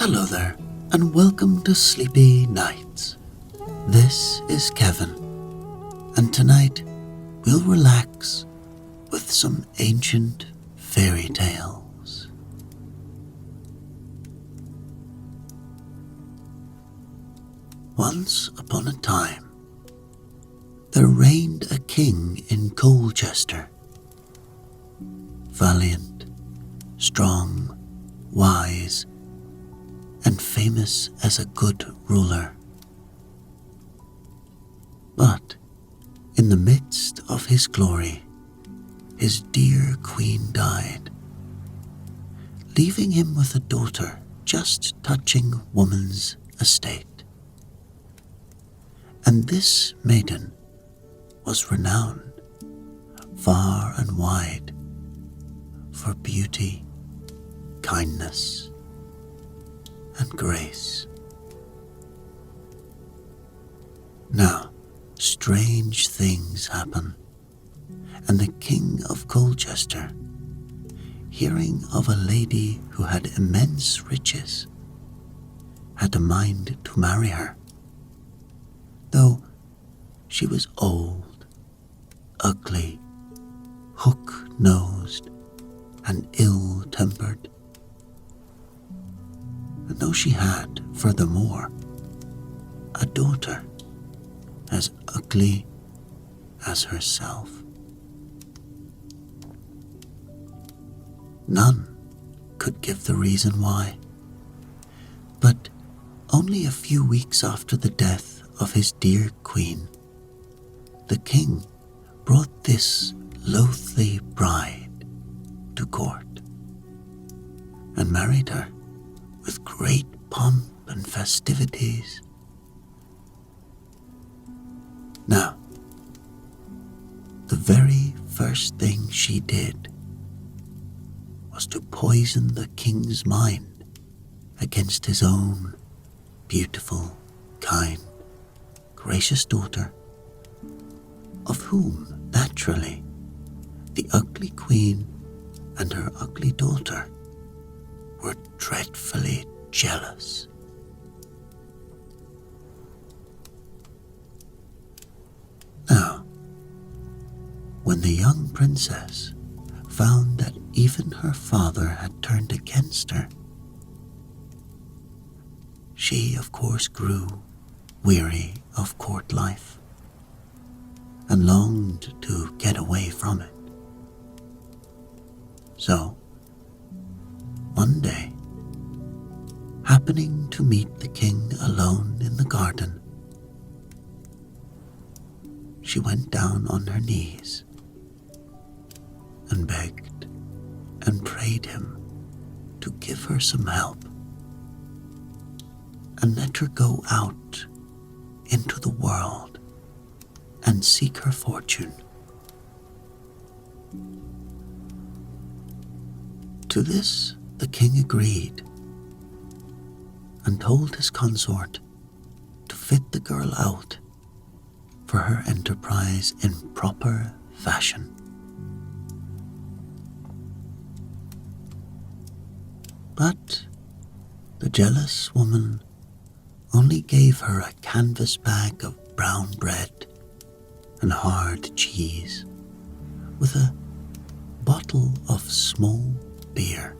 Hello there, and welcome to Sleepy Nights. This is Kevin, and tonight we'll relax with some ancient fairy tales. Once upon a time, there reigned a king in Colchester. Valiant, strong, wise, and famous as a good ruler. But in the midst of his glory, his dear queen died, leaving him with a daughter just touching woman's estate. And this maiden was renowned far and wide for beauty, kindness, and grace. Now, strange things happen, and the King of Colchester, hearing of a lady who had immense riches, had a mind to marry her, though she was old, ugly, hook-nosed, and ill-tempered. And though she had, furthermore, a daughter as ugly as herself. None could give the reason why, but only a few weeks after the death of his dear queen, the king brought this loathly bride to court and married her with great pomp and festivities. Now, the very first thing she did was to poison the king's mind against his own beautiful, kind, gracious daughter, of whom, naturally, the ugly queen and her ugly daughter were dreadfully jealous. Now, when the young princess found that even her father had turned against her, she, of course, grew weary of court life and longed to get away from it. So, one day, happening to meet the king alone in the garden, she went down on her knees and begged and prayed him to give her some help and let her go out into the world and seek her fortune. To this the king agreed and told his consort to fit the girl out for her enterprise in proper fashion. But the jealous woman only gave her a canvas bag of brown bread and hard cheese with a bottle of small beer.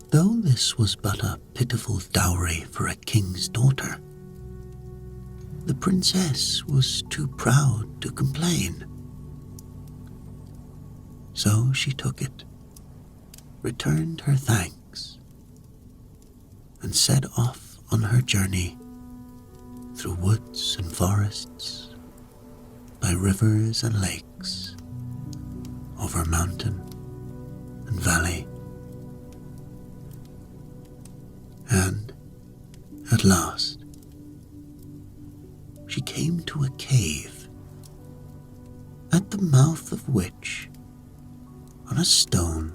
Though this was but a pitiful dowry for a king's daughter, the princess was too proud to complain. So she took it, returned her thanks, and set off on her journey through woods and forests, by rivers and lakes, over mountain and valley. And at last, she came to a cave, at the mouth of which, on a stone,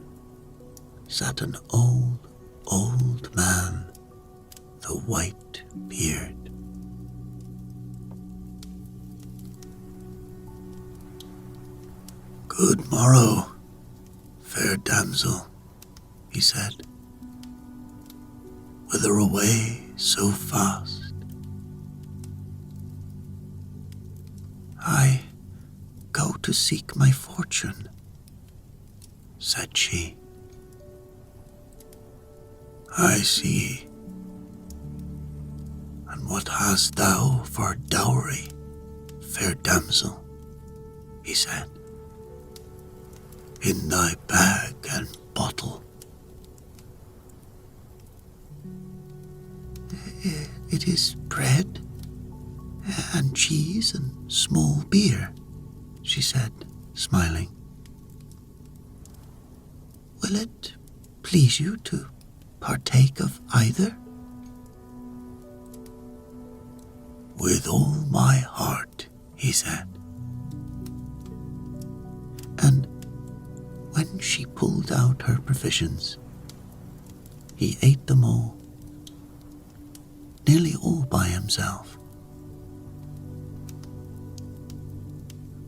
sat an old man with a white beard. Good morrow, "Fair damsel," he said, "whither away so fast?" "I go to seek my fortune," said she. "I see. And what hast thou for dowry, fair damsel?" he said. "In thy bag and bottle?" "It is bread and cheese and small beer," she said, smiling. "Will it please you to partake of either?" "With all my heart," he said. And when she pulled out her provisions, he ate them all, nearly all by himself.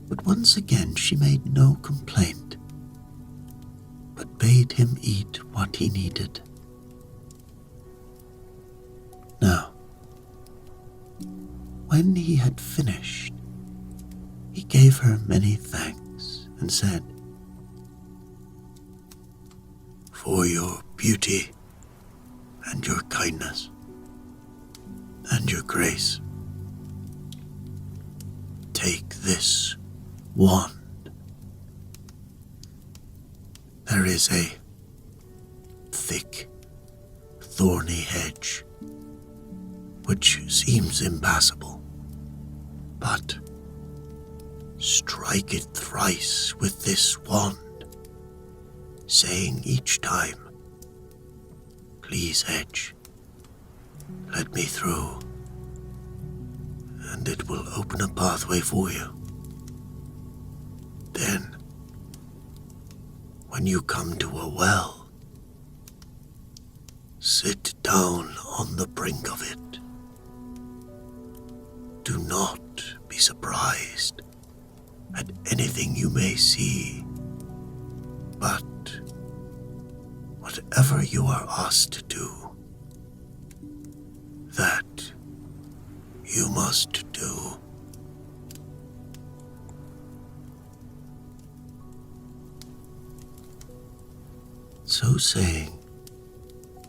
But once again she made no complaint, but bade him eat what he needed. Now, when he had finished, he gave her many thanks and said, "For your beauty and your kindness and your grace, take this wand. There is a thick, thorny hedge which seems impassable, but strike it thrice with this wand, saying each time, 'Please, hedge, let me through,' and it will open a pathway for you. Then, when you come to a well, sit down on the brink of it. Do not be surprised at anything you may see, but whatever you are asked to do, that you must do." So saying,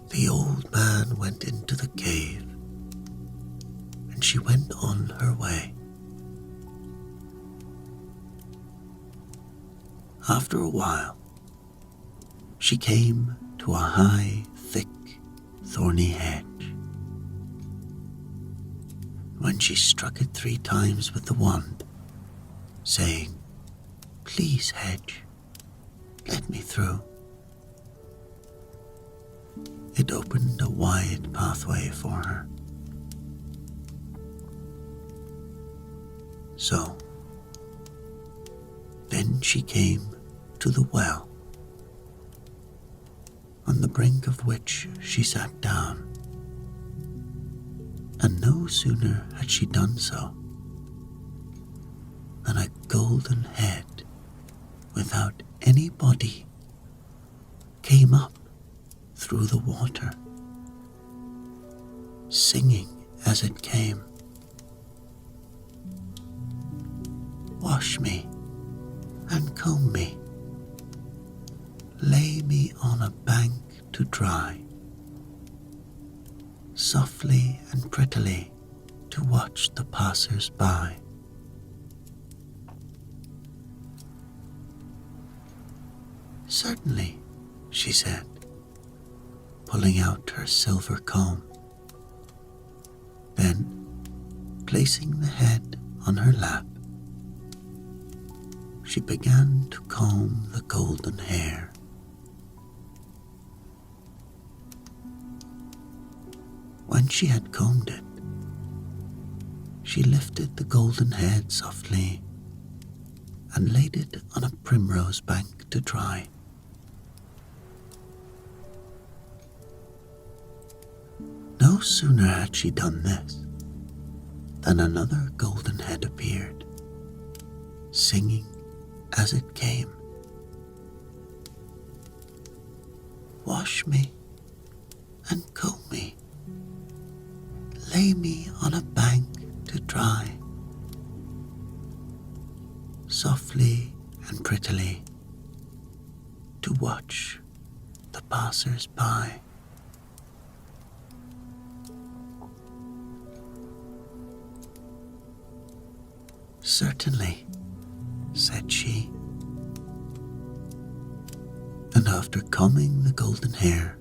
the old man went into the cave, and she went on her way. After a while, she came to a high, thick, thorny hedge. When she struck it 3 times with the wand, saying, "Please, hedge, let me through," it opened a wide pathway for her. So, then she came to the well, on the brink of which she sat down, and no sooner had she done so than a golden head without any body came up through the water, singing as it came, "Wash me and comb me, lay me on a bank to dry, softly and prettily to watch the passers-by." "Certainly," she said, pulling out her silver comb. Then, placing the head on her lap, she began to comb the golden hair. When she had combed it, she lifted the golden head softly and laid it on a primrose bank to dry. No sooner had she done this than another golden head appeared, singing as it came, wash me and comb me, lay me on a bank to dry, softly and prettily to watch the passers-by. Certainly, said she, and after combing the golden hair,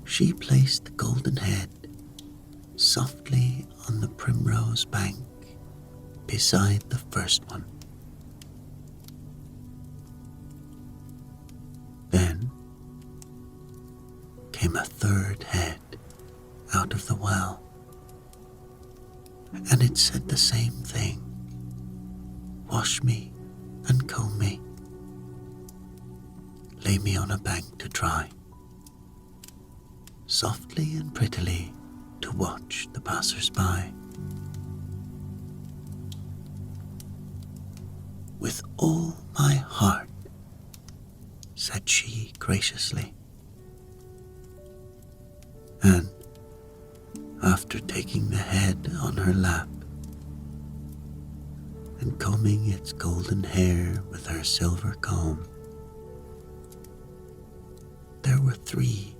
she placed the golden head softly on the primrose bank beside the first one. Then came a third head out of the well, and it said the same thing. Wash me and comb me, lay me on a bank to dry, softly and prettily to watch the passers-by. With all my heart, said she graciously, and after taking the head on her lap and combing its golden hair with her silver comb, there were 3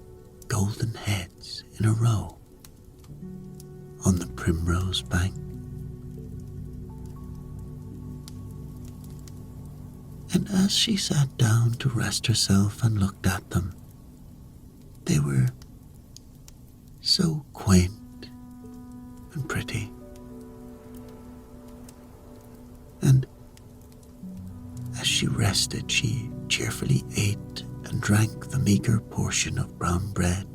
golden heads in a row on the primrose bank. And as she sat down to rest herself and looked at them, they were so quaint and pretty. And as she rested, she cheerfully ate and drank the meager portion of brown bread,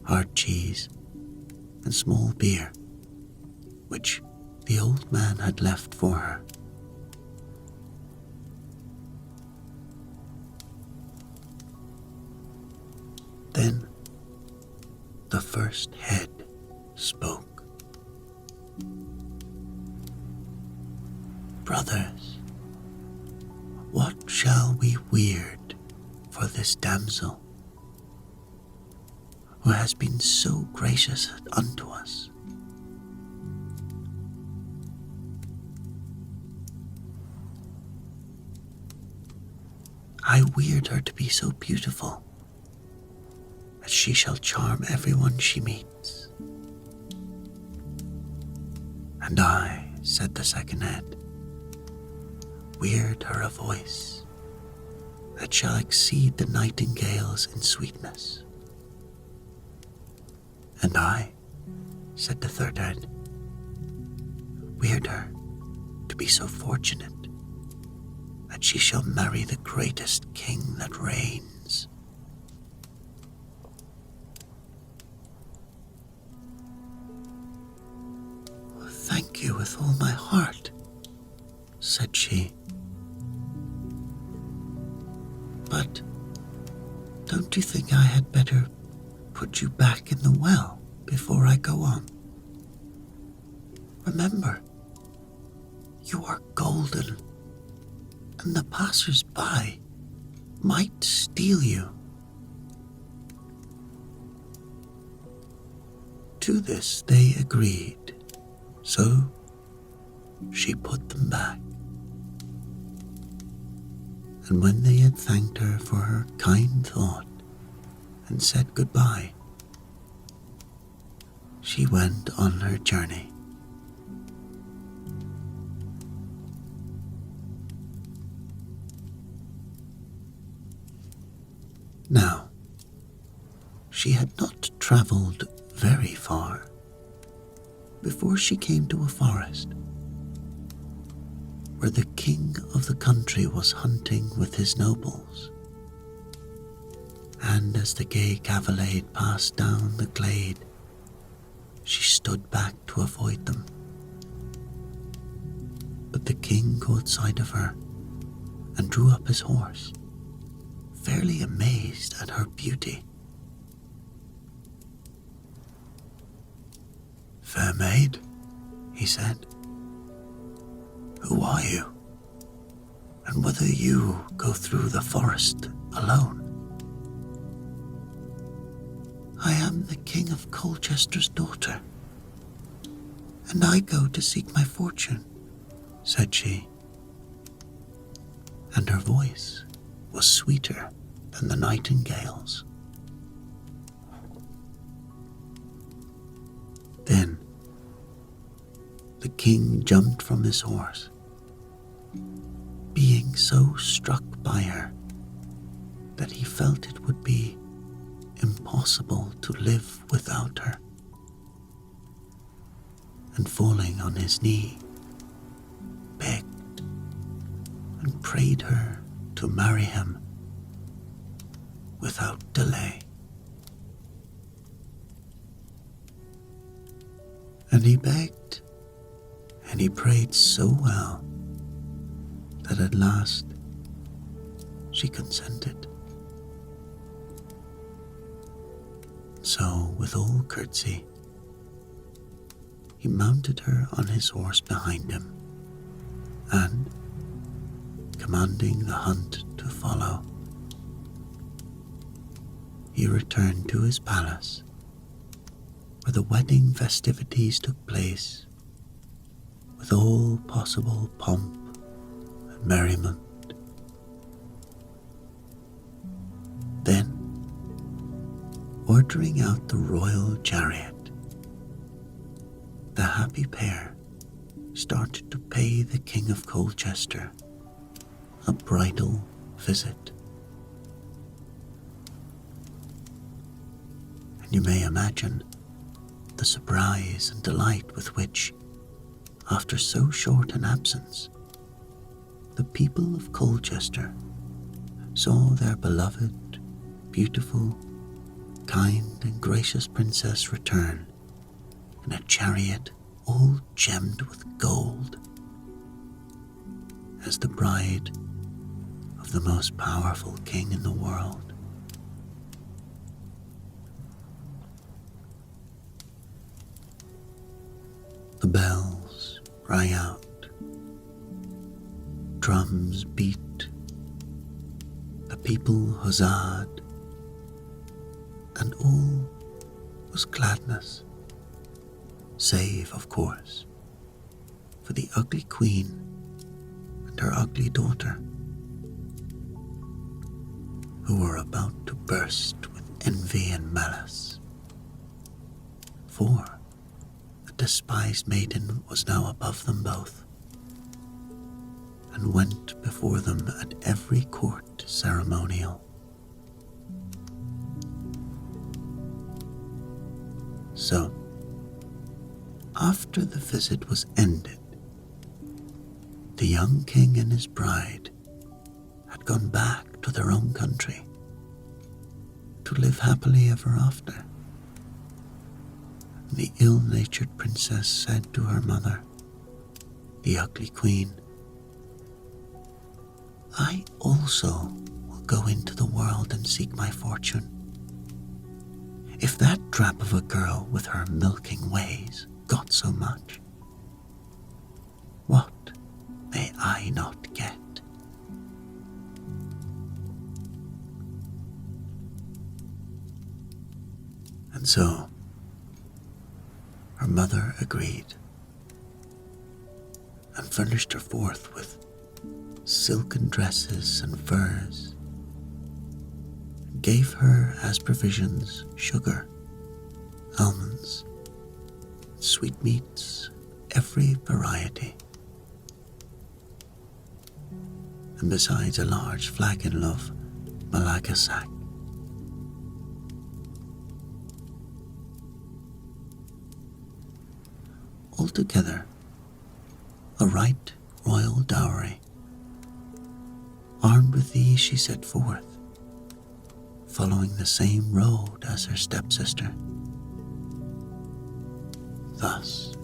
hard cheese, and small beer, which the old man had left for her. Then the first head spoke. Brothers, what shall we weird for this damsel, who has been so gracious unto us? I weird her to be so beautiful that she shall charm everyone she meets. And I, said the second head, weird her a voice that shall exceed the nightingale's in sweetness. And I, said the third head, weird her to be so fortunate that she shall marry the greatest king that reigns. Thank you with all my heart, said she. But don't you think I had better put you back in the well before I go on? Remember, you are golden, and the passers-by might steal you. To this they agreed, so she put them back. And when they had thanked her for her kind thought and said goodbye, she went on her journey. Now, she had not traveled very far before she came to a forest where the king of the country was hunting with his nobles. And as the gay cavalcade passed down the glade, she stood back to avoid them. But the king caught sight of her and drew up his horse, fairly amazed at her beauty. "Fair maid," he said, "who are you, and whither you go through the forest alone?" I am the King of Colchester's daughter, and I go to seek my fortune," said she, and her voice was sweeter than the nightingale's. Then the king jumped from his horse, being so struck by her that he felt it would be impossible to live without her, and falling on his knee, begged and prayed her to marry him without delay. And he begged and he prayed so well that at last she consented. So, with all courtesy, he mounted her on his horse behind him, and, commanding the hunt to follow, he returned to his palace, where the wedding festivities took place with all possible pomp and merriment. Then, ordering out the royal chariot, the happy pair started to pay the King of Colchester a bridal visit. And you may imagine the surprise and delight with which, after so short an absence, the people of Colchester saw their beloved, beautiful, kind and gracious princess return in a chariot all gemmed with gold, as the bride of the most powerful king in the world. The bells rang out, drums beat, the people huzzaed, and all was gladness, save, of course, for the ugly queen and her ugly daughter, who were about to burst with envy and malice. For the despised maiden was now above them both, and went before them at every court ceremonial. So, after the visit was ended, the young king and his bride had gone back to their own country to live happily ever after. The ill-natured princess said to her mother, the ugly queen, "I also will go into the world and seek my fortune. If that drab of a girl with her milking ways got so much, what may I not get?" And so her mother agreed, and furnished her forth with silken dresses and furs, and gave her as provisions sugar, almonds, sweetmeats, every variety, and besides a large flagon of Malacca sack. Altogether, a right royal dowry. Armed with these she set forth, following the same road as her stepsister. Thus,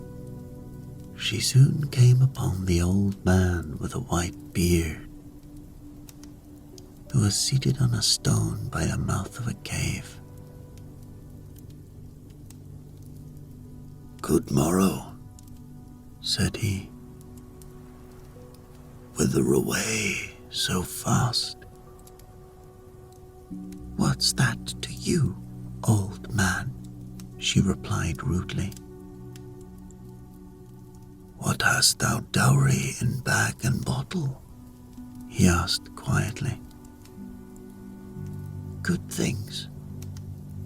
she soon came upon the old man with a white beard, who was seated on a stone by the mouth of a cave. "Good morrow," said he. "Whither away so fast?" "What's that to you, old man," she replied rudely. "What hast thou dowry in bag and bottle?" he asked quietly. "Good things,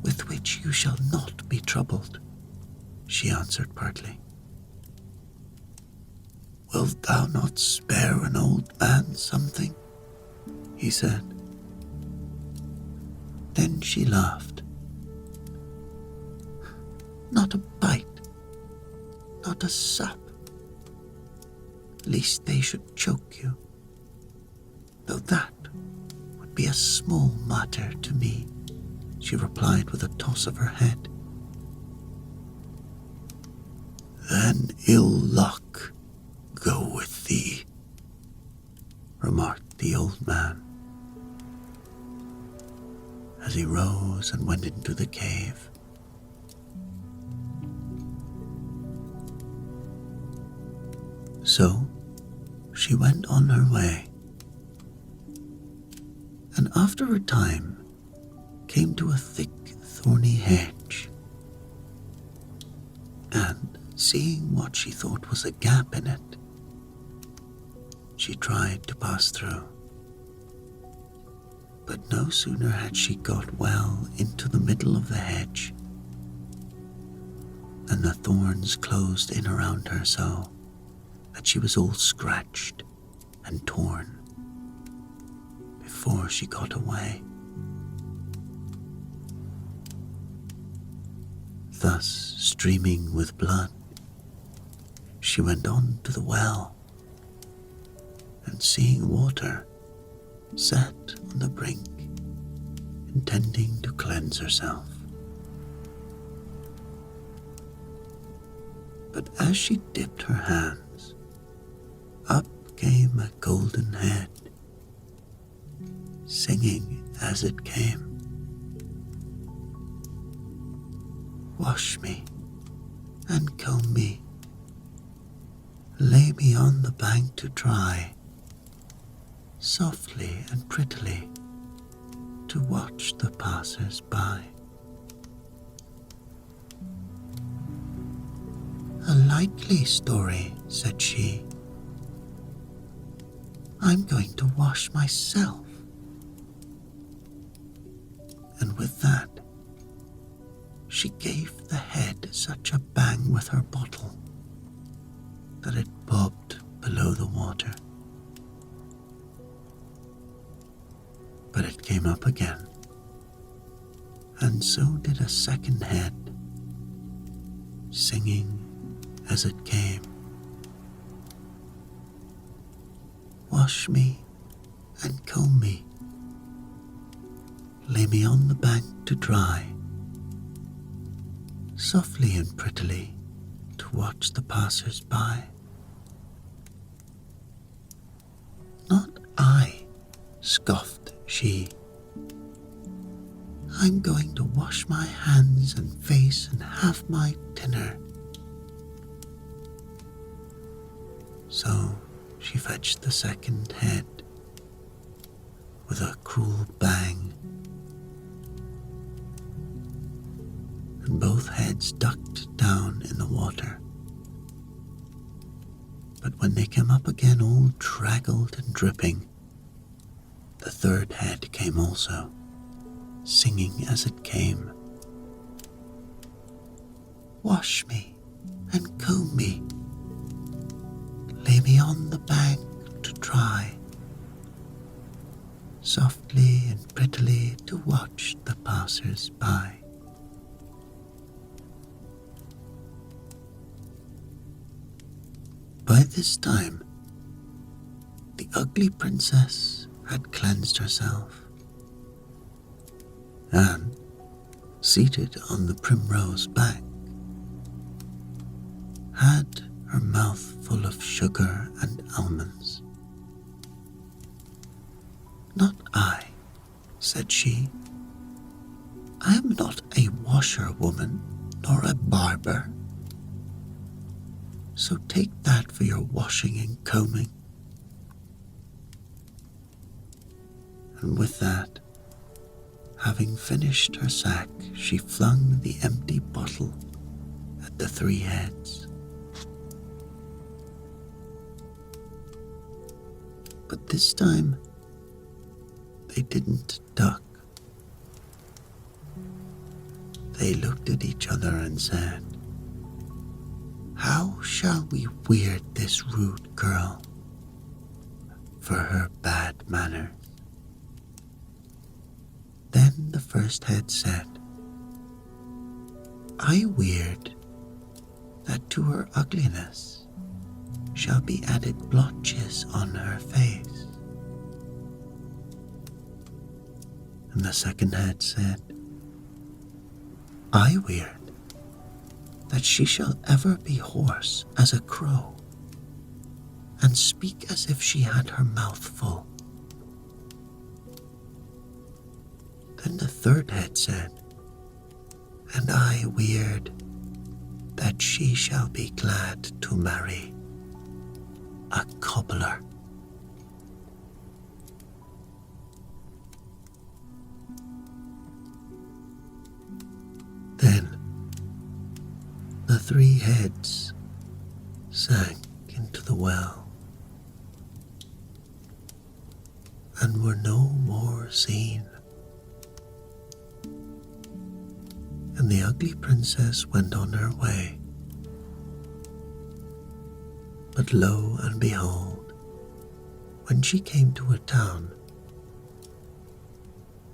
with which you shall not be troubled," she answered pertly. "Wilt thou not spare an old man something?" he said. Then she laughed. "Not a bite, not a sup, lest they should choke you, though that would be a small matter to me," she replied with a toss of her head. "Then ill luck go with thee," remarked the old man, as he rose and went into the cave. So she went on her way, and after a time came to a thick, thorny hedge, and seeing what she thought was a gap in it, she tried to pass through. But no sooner had she got well into the middle of the hedge than the thorns closed in around her so that she was all scratched and torn before she got away. Thus, streaming with blood, she went on to the well, and seeing water, sat on the brink, intending to cleanse herself. But as she dipped her hands, up came a golden head, singing as it came, "Wash me and comb me, lay me on the bank to dry, softly and prettily to watch the passers-by." "A likely story," said she. "I'm going to wash myself." And with that, she gave the head such a bang with her bottle that it bobbed below the water. But it came up again, and so did a second head, singing as it came, "Wash me and comb me, lay me on the bank to dry, softly and prettily to watch the passers-by." "Not I," scoffed she. "I'm going to wash my hands and face and have my dinner." So she fetched the second head with a cruel bang, and both heads ducked down in the water. But when they came up again all draggled and dripping, the third head came also, singing as it came, "Wash me and comb me, lay me on the bank to dry, softly and prettily to watch the passers-by." By this time, the ugly princess had cleansed herself, and, seated on the primrose bank, had her mouth full of sugar and almonds. "Not I," said she. "I am not a washerwoman nor a barber, so take that for your washing and combing." And with that, Having finished her sack, she flung the empty bottle at the three heads. But this time, they didn't duck. They looked at each other and said, "How shall we weird this rude girl for her bad manners?" Then the first head said, "I weird that to her ugliness shall be added blotches on her face." And the second head said, "I weird that she shall ever be hoarse as a crow and speak as if she had her mouth full." Then the third head said, "And I weird that she shall be glad to marry a cobbler." Then the three heads sank into the well and were no more seen. And the ugly princess went on her way. But lo and behold, when she came to a town,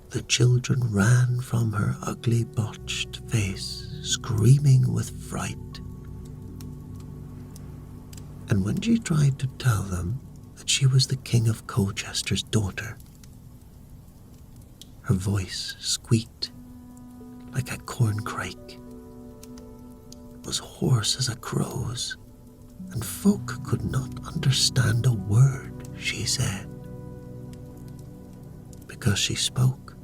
the children ran from her ugly botched face, screaming with fright. And when she tried to tell them that she was the King of Colchester's daughter, her voice squeaked like a corncrake, was hoarse as a crow's, and folk could not understand a word she said, because she spoke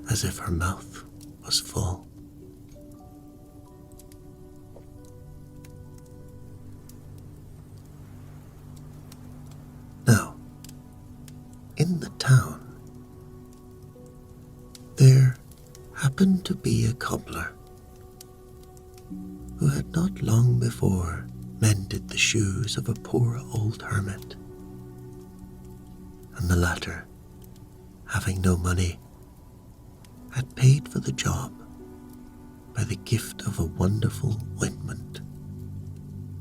as if her mouth was full. Now, in the town, there happened to be a cobbler who had not long before mended the shoes of a poor old hermit, and the latter, having no money, had paid for the job by the gift of a wonderful ointment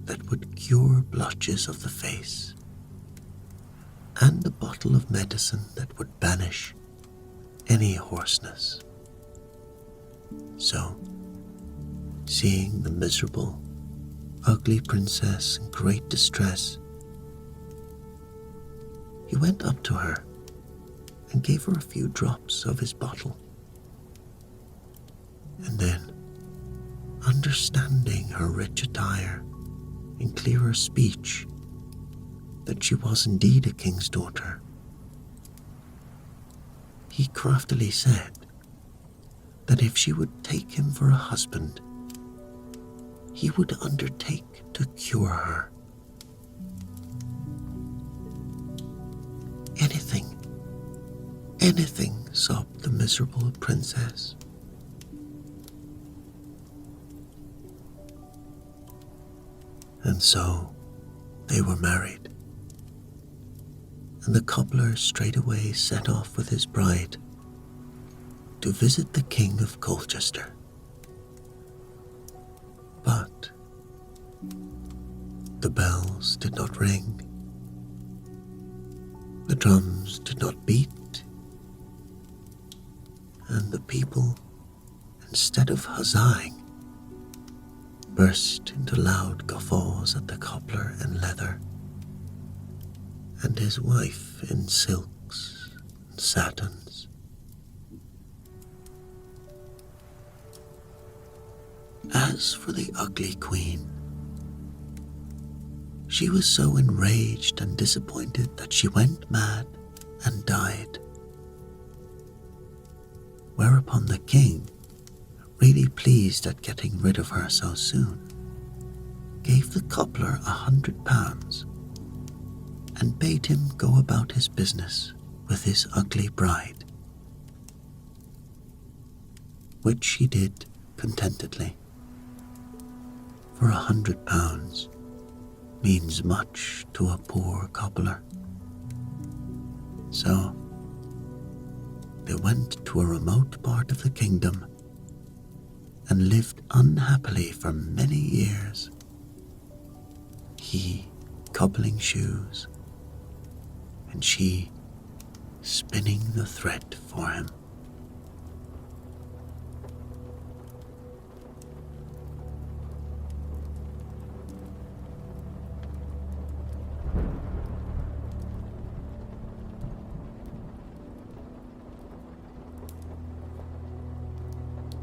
that would cure blotches of the face, and a bottle of medicine that would banish any hoarseness. So, seeing the miserable, ugly princess in great distress, he went up to her and gave her a few drops of his bottle. And then, understanding her rich attire and clearer speech, that she was indeed a king's daughter, he craftily said that if she would take him for a husband, he would undertake to cure her. Anything, sobbed the miserable princess. And so they were married, and the cobbler straightway set off with his bride to visit the King of Colchester. But the bells did not ring, the drums did not beat, and the people, instead of huzzaing, burst into loud guffaws at the cobbler in leather and his wife in silks and satins. As for the ugly queen, she was so enraged and disappointed that she went mad and died. Whereupon the king, really pleased at getting rid of her so soon, gave the cobbler £100 and bade him go about his business with his ugly bride which she did contentedly, for £100 means much to a poor cobbler. So they went to a remote part of the kingdom and lived unhappily for many years, he cobbling shoes and she spinning the thread for him.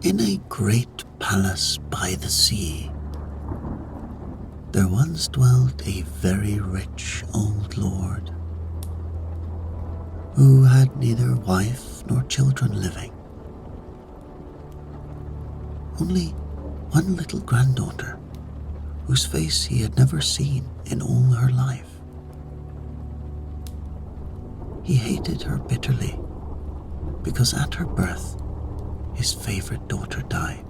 In a great palace by the sea, there once dwelt a very rich old lord, who had neither wife nor children living, only one little granddaughter, whose face he had never seen in all her life. He hated her bitterly, because at her birth his favorite daughter died,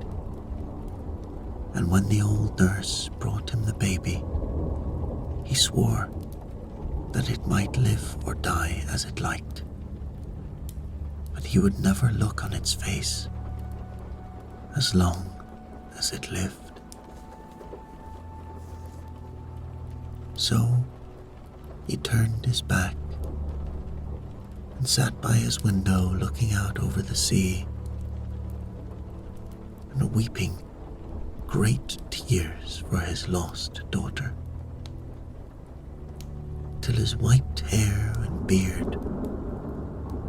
and when the old nurse brought him the baby, he swore that it might live or die as it liked, but he would never look on its face as long as it lived. So he turned his back and sat by his window looking out over the sea and weeping great tears for his lost daughter, till his white hair and beard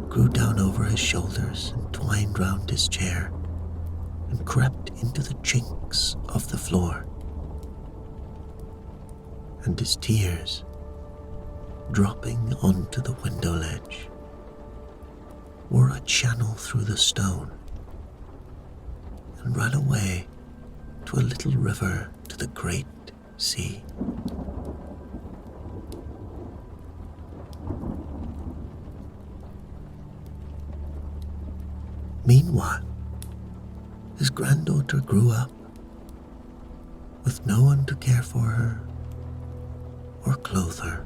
grew down over his shoulders and twined round his chair and crept into the chinks of the floor, and his tears, dropping onto the window ledge, wore a channel through the stone and ran away to a little river to the great sea. Meanwhile, his granddaughter grew up, with no one to care for her or clothe her.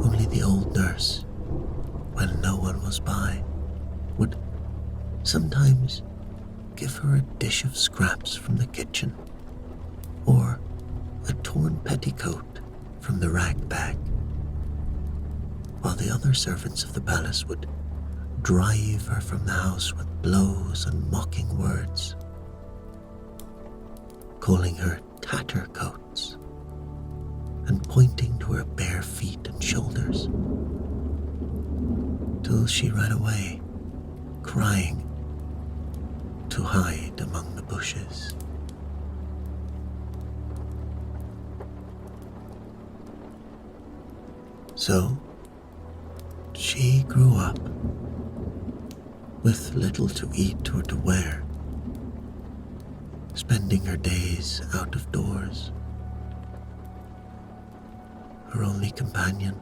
Only the old nurse, when no one was by, would sometimes give her a dish of scraps from the kitchen, or a torn petticoat from the rag bag, while the other servants of the palace would drive her from the house with blows and mocking words, calling her Tatter Coats and pointing to her bare feet and shoulders, till she ran away, crying, to hide among the bushes. So she grew up, with little to eat or to wear, spending her days out of doors. Her only companion,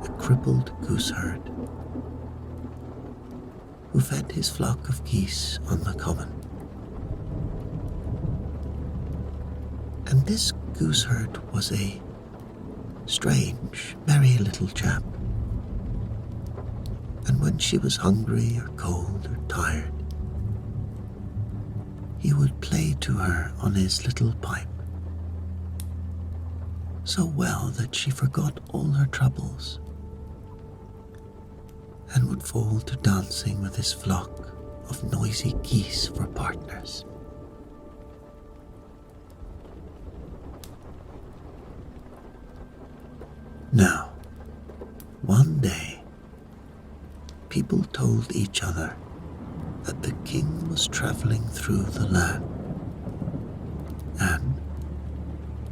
a crippled gooseherd, who fed his flock of geese on the common. And this gooseherd was a strange, merry little chap, and when she was hungry or cold or tired, he would play to her on his little pipe, so well that she forgot all her troubles and would fall to dancing with his flock of noisy geese for partners. Now, one day, people told each other that the king was traveling through the land and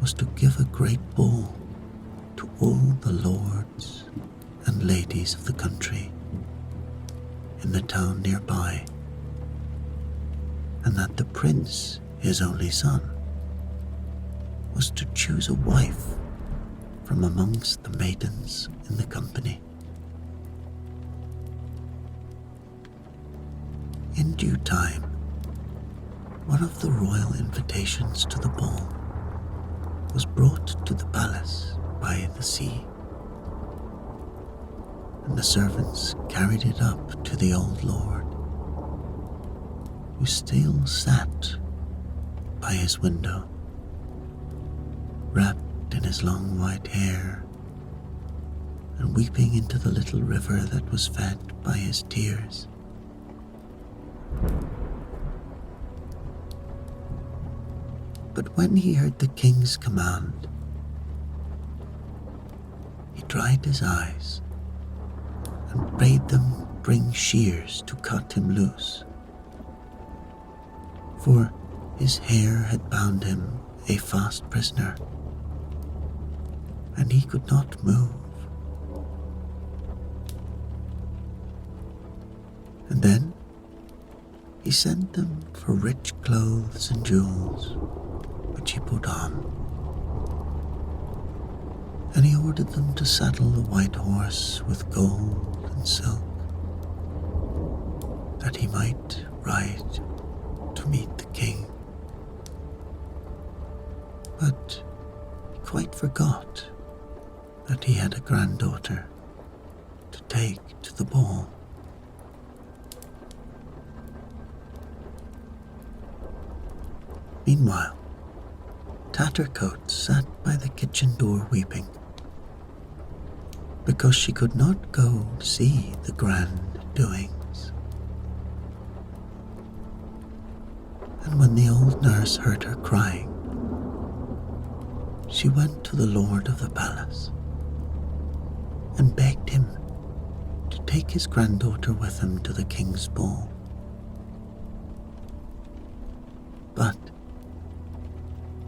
was to give a great ball to all the lords and ladies of the country in the town nearby, and that the prince, his only son, was to choose a wife from amongst the maidens in the company. In due time, one of the royal invitations to the ball was brought to the palace by the sea, and the servants carried it up to the old lord, who still sat by his window, wrapped in his long white hair and weeping into the little river that was fed by his tears. But when he heard the king's command, he dried his eyes and bade them bring shears to cut him loose, for his hair had bound him a fast prisoner, and he could not move. And then he sent them for rich clothes and jewels, which he put on, and he ordered them to saddle the white horse with gold and silk, that he might ride to meet the king. But he quite forgot that he had a granddaughter to take to the ball. Meanwhile, Tattercoats sat by the kitchen door weeping, because she could not go see the grand doings. And when the old nurse heard her crying, she went to the lord of the palace and begged him to take his granddaughter with him to the king's ball. But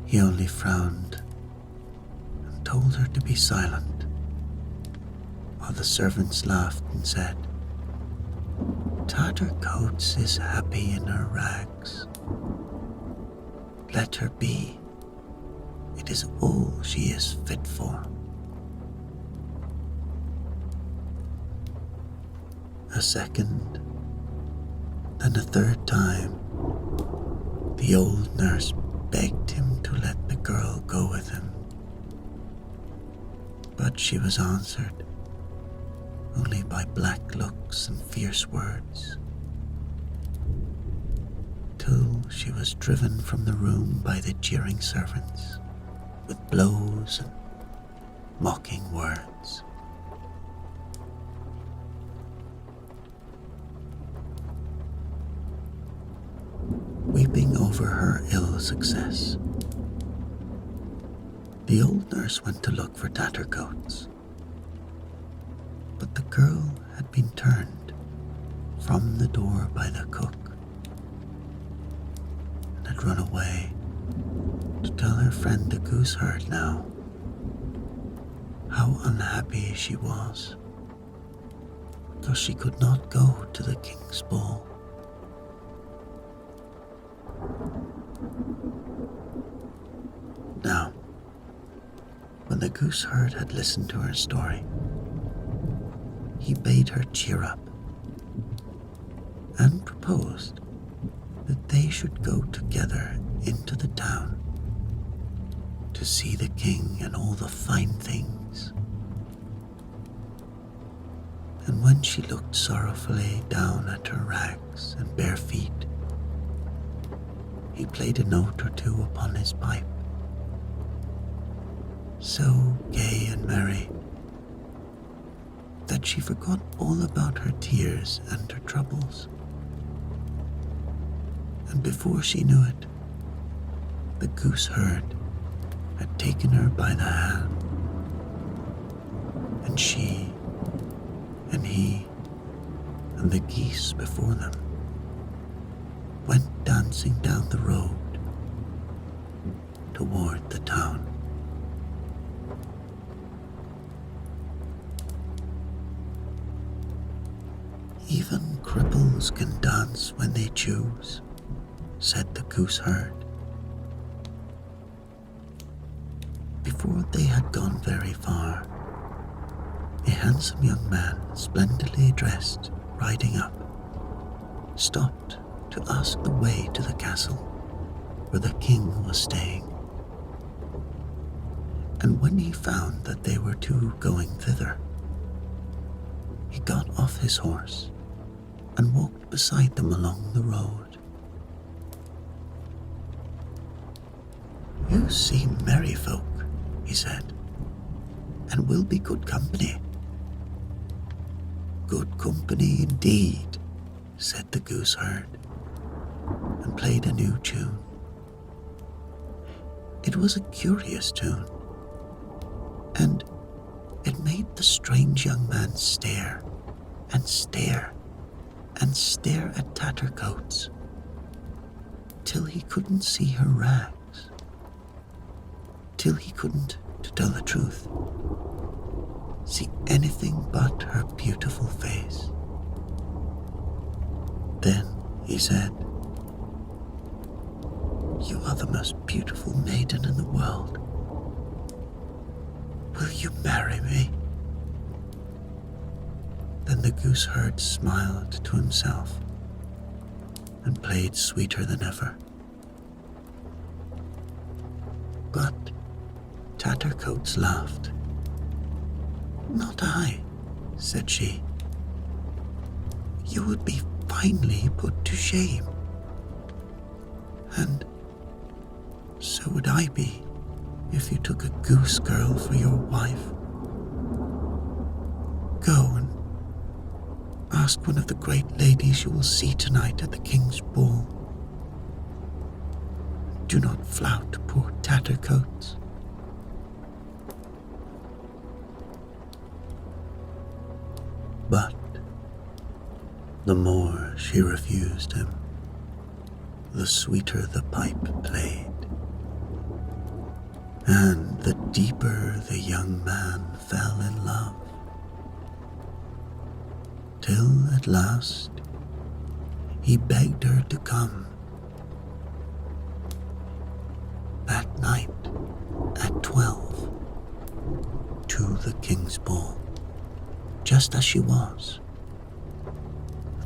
he only frowned and told her to be silent, while the servants laughed and said, "Tattercoats is happy in her rags. Let her be. It is all she is fit for." A second, then a third time, the old nurse begged him to let the girl go with him. But she was answered only by black looks and fierce words, till she was driven from the room by the jeering servants with blows and mocking words. Weeping over her ill success, the old nurse went to look for Tattercoats, but the girl had been turned from the door by the cook and had run away to tell her friend the gooseherd now how unhappy she was, because she could not go to the king's ball. Now, when the gooseherd had listened to her story, he bade her cheer up and proposed that they should go together into the town to see the king and all the fine things. And when she looked sorrowfully down at her rags and bare feet, he played a note or two upon his pipe, so gay and merry that she forgot all about her tears and her troubles. And before she knew it, the gooseherd had taken her by the hand, and she and he and the geese before them went dancing down the road toward the town. "Even cripples can dance when they choose," said the gooseherd. Before they had gone very far, a handsome young man, splendidly dressed, riding up, stopped to ask the way to the castle. where the king was staying. And when he found that they were two going thither, he got off his horse and walked beside them along the road. "You seem merry folk," he said, "and will be good company." "Good company indeed," said the gooseherd, and played a new tune. It was a curious tune, and it made the strange young man stare and stare and stare at Tattercoats till he couldn't see her rags, till he couldn't, to tell the truth, see anything but her beautiful face. Then he said, "You are the most beautiful maiden in the world. Will you marry me?" Then the gooseherd smiled to himself and played sweeter than ever. But Tattercoats laughed. "Not I," said she. "You would be finely put to shame. And so would I be if you took a goose girl for your wife. Go and ask one of the great ladies you will see tonight at the king's ball. Do not flout poor Tattercoats." But the more she refused him, the sweeter the pipe played, and the deeper the young man fell in love, till at last he begged her to come that night at 12 to the king's ball, just as she was,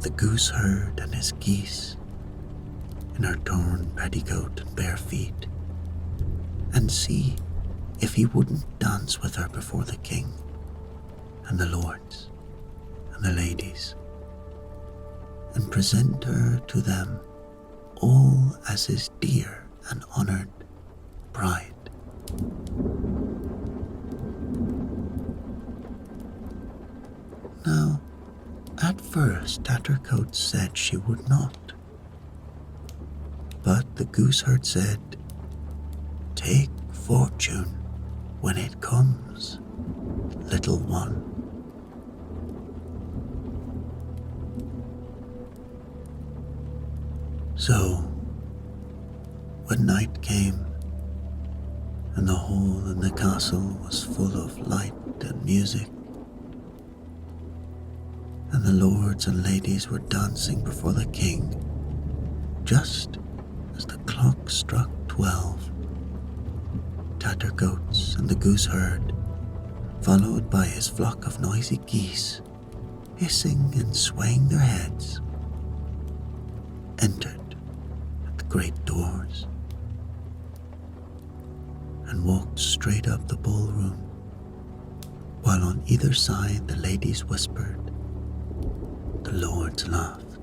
the gooseherd and his geese, in her torn petticoat and bare feet, and see if he wouldn't dance with her before the king and the lords and the ladies, and present her to them all as his dear and honoured bride. Now, at first Tattercoats said she would not, but the gooseherd said, "Take fortune when it comes, little one." So, when night came, and the hall in the castle was full of light and music, and the lords and ladies were dancing before the king, just as the clock struck 12, Tattercoats and the gooseherd, followed by his flock of noisy geese, hissing and swaying their heads, entered at the great doors and walked straight up the ballroom, while on either side the ladies whispered, the lords laughed,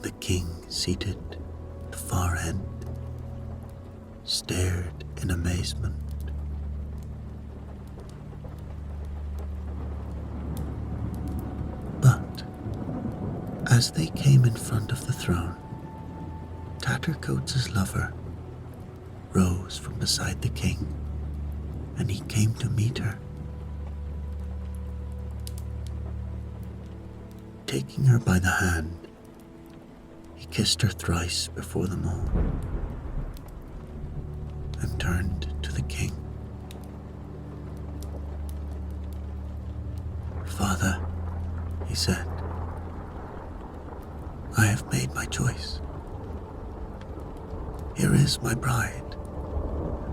the king, seated at the far end, stared in amazement. But as they came in front of the throne, Tattercoats' lover rose from beside the king, and he came to meet her. Taking her by the hand, he kissed her thrice before them all, and turned to the king. "Father," he said, "I have made my choice. Here is my bride,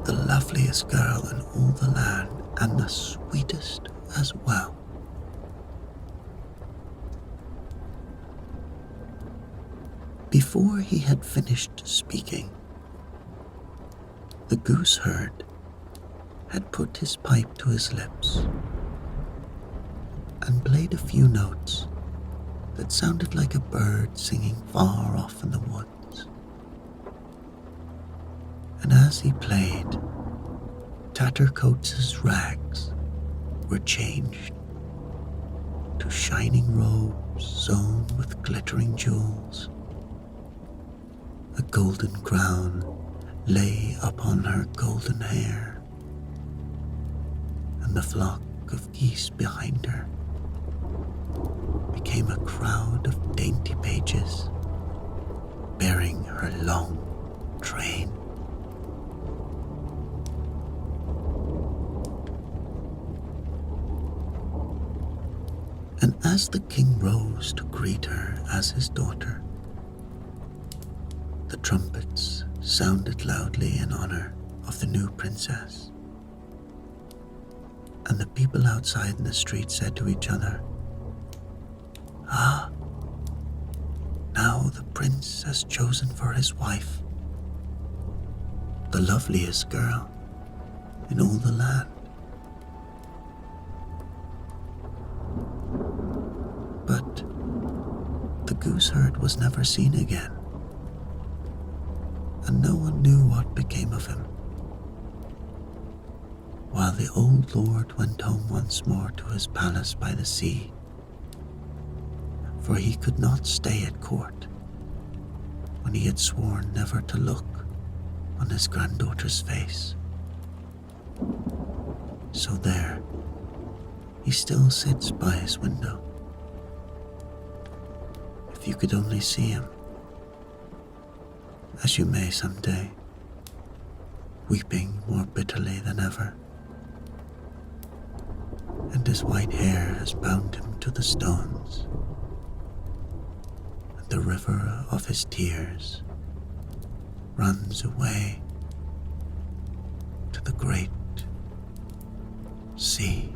the loveliest girl in all the land, and the sweetest as well. Before he had finished speaking, the gooseherd had put his pipe to his lips and played a few notes that sounded like a bird singing far off in the woods. And as he played, Tattercoats' rags were changed to shining robes sewn with glittering jewels. A golden crown lay upon her golden hair, and the flock of geese behind her became a crowd of dainty pages bearing her long train. And as the king rose to greet her as his daughter, the trumpets sounded loudly in honor of the new princess, and the people outside in the street said to each other, "Ah, now the prince has chosen for his wife the loveliest girl in all the land." But the gooseherd was never seen again, and no one knew what became of him, while the old lord went home once more to his palace by the sea, for he could not stay at court when he had sworn never to look on his granddaughter's face. So there he still sits by his window. If you could only see him, as you may someday, weeping more bitterly than ever, and his white hair has bound him to the stones, and the river of his tears runs away to the great sea.